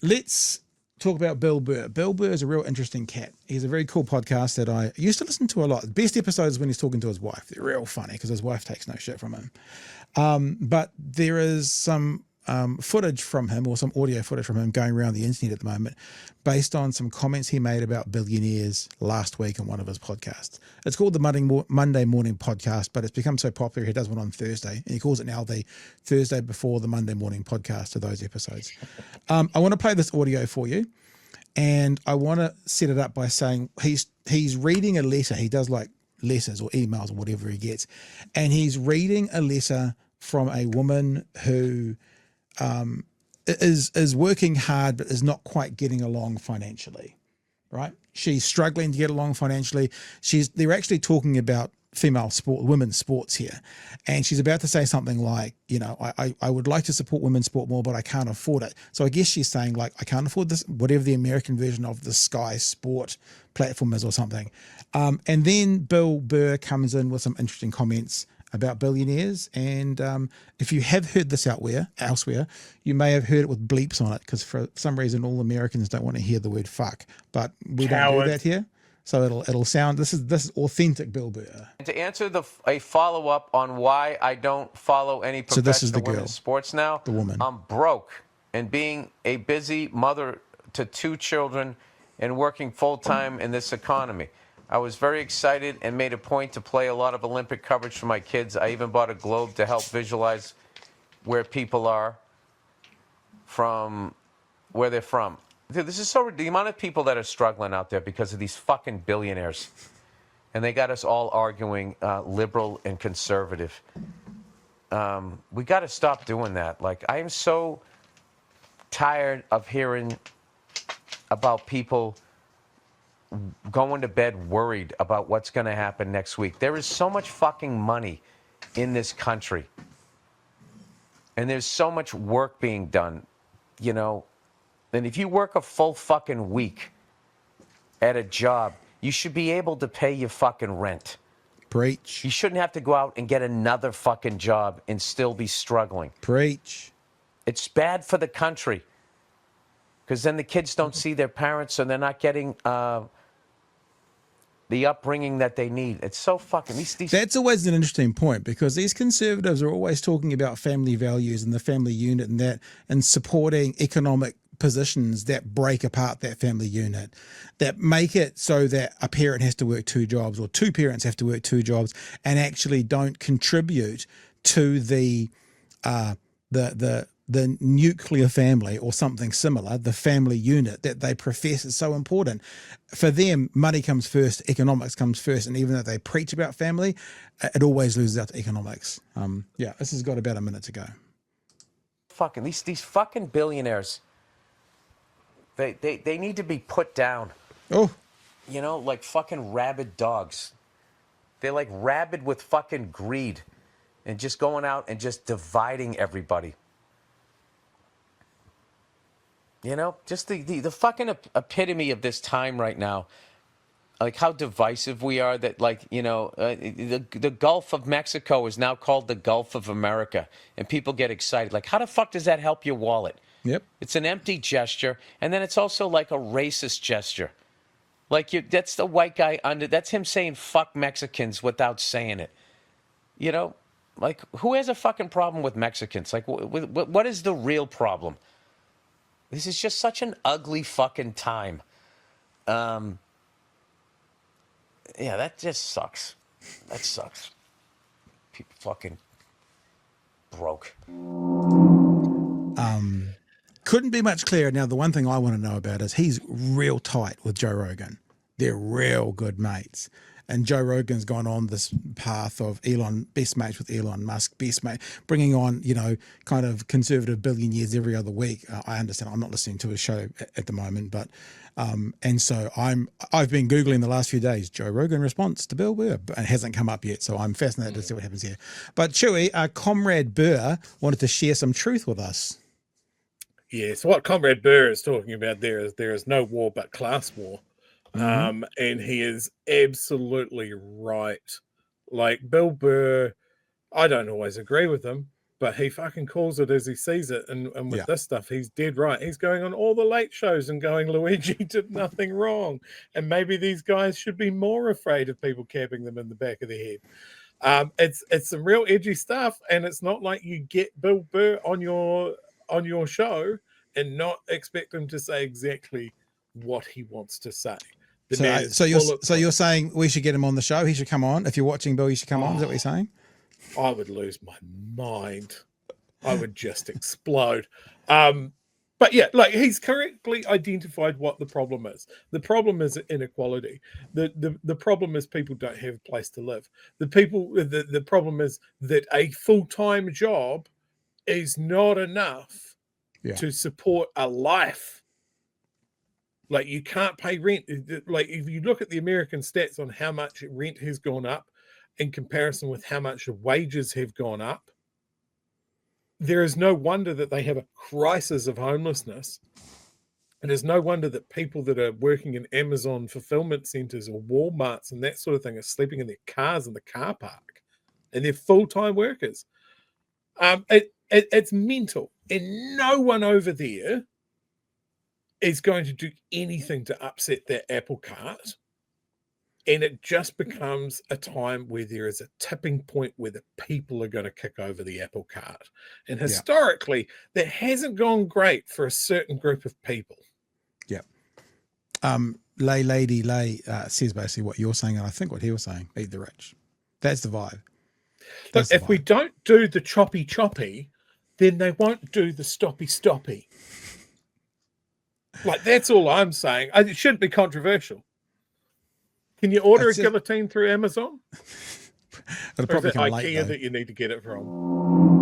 let's talk about Bill Burr. Bill Burr is a real interesting cat. He's a very cool podcast that I used to listen to a lot. The best episodes is when he's talking to his wife. They're real funny because his wife takes no shit from him. But there is some footage from him, or some audio footage from him, going around the internet at the moment based on some comments he made about billionaires last week on one of his podcasts. It's called the Monday Morning Podcast, but it's become so popular he does one on Thursday, and he calls it now the Thursday before the Monday Morning Podcast to those episodes. I want to play this audio for you, and I want to set it up by saying he's reading a letter. He does like letters or emails or whatever he gets, and he's reading a letter from a woman who is working hard but is not quite getting along financially, right? She's struggling to get along financially. They're actually talking about women's sports here, and she's about to say something like, I would like to support women's sport more, but I can't afford it. So I guess she's saying, like, I can't afford this, whatever the American version of the Sky Sport platform is or something. And then Bill Burr comes in with some interesting comments about billionaires, and if you have heard this elsewhere, you may have heard it with bleeps on it, because for some reason all Americans don't want to hear the word fuck, but we don't do that here, so it'll sound, this is authentic Bill Burr. To answer a follow-up on why I don't follow any professional women's sports now, the woman. I'm broke, and being a busy mother to 2 children and working full-time in this economy, I was very excited and made a point to play a lot of Olympic coverage for my kids. I even bought a globe to help visualize where people are from, where they're from. Dude, this is the amount of people that are struggling out there because of these fucking billionaires. And they got us all arguing liberal and conservative. We got to stop doing that. Like, I am so tired of hearing about people going to bed worried about what's going to happen next week. There is so much fucking money in this country, and there's so much work being done, and if you work a full fucking week at a job, you should be able to pay your fucking rent. Preach. You shouldn't have to go out and get another fucking job and still be struggling. Preach. It's bad for the country, because then the kids don't see their parents, and they're not getting the upbringing that they need. It's so fucking... That's always an interesting point, because these conservatives are always talking about family values and the family unit and that, and supporting economic positions that break apart that family unit, that make it so that a parent has to work 2 jobs, or 2 parents have to work 2 jobs, and actually don't contribute to the nuclear family or something similar, the family unit that they profess is so important. For them, money comes first, economics comes first, and even though they preach about family, it always loses out to economics. This has got about a minute to go. Fucking these fucking billionaires, they need to be put down. Oh. Like fucking rabid dogs. They're like rabid with fucking greed and just going out and just dividing everybody. Just the fucking epitome of this time right now. Like how divisive we are, that the Gulf of Mexico is now called the Gulf of America, and people get excited. Like, how the fuck does that help your wallet? Yep. It's an empty gesture, and then it's also like a racist gesture. Like, that's the white guy that's him saying fuck Mexicans without saying it. Like, who has a fucking problem with Mexicans? Like, what is the real problem? This is just such an ugly fucking time. That just sucks. That sucks. People fucking broke. Couldn't be much clearer. Now, the one thing I want to know about is he's real tight with Joe Rogan. They're real good mates. And Joe Rogan's gone on this path of best mates with Elon Musk, best mate, bringing on, kind of conservative billionaires every other week. I understand I'm not listening to his show at the moment, but, and so I've been Googling the last few days, Joe Rogan response to Bill Burr, and it hasn't come up yet. So I'm fascinated to see what happens here. But Chewie, our Comrade Burr wanted to share some truth with us. Yes, what Comrade Burr is talking about there is no war but class war. And he is absolutely right. Like, Bill Burr, I don't always agree with him, but he fucking calls it as he sees it. And with Yeah. this stuff, he's dead right. He's going on all the late shows and going, Luigi did nothing wrong. And maybe these guys should be more afraid of people capping them in the back of the head. It's some real edgy stuff, and it's not like you get Bill Burr on your show and not expect him to say exactly what he wants to say. So you're saying we should get him on the show? He should come on. If you're watching Bill, you should come on. Is that what you're saying? I would lose my mind. I would just explode. But yeah, like, he's correctly identified what the problem is. The problem is inequality. The problem is people don't have a place to live. The problem is that a full-time job is not enough to support a life. Like, you can't pay rent. Like, if you look at the American stats on how much rent has gone up in comparison with how much wages have gone up, there is no wonder that they have a crisis of homelessness. And there's no wonder that people that are working in Amazon fulfillment centers or Walmarts and that sort of thing are sleeping in their cars in the car park, and they're full-time workers. It's mental. And no one over there is going to do anything to upset that apple cart. And it just becomes a time where there is a tipping point where the people are going to kick over the apple cart. And historically, that hasn't gone great for a certain group of people. Yeah. Lay says basically what you're saying, and I think what he was saying, beat the rich. That's the vibe. But if we don't do the choppy, then they won't do the stoppy. Like, that's all I'm saying. It shouldn't be controversial. Can you order a guillotine through Amazon? It'll probably or is it come IKEA late, that you need to get it from?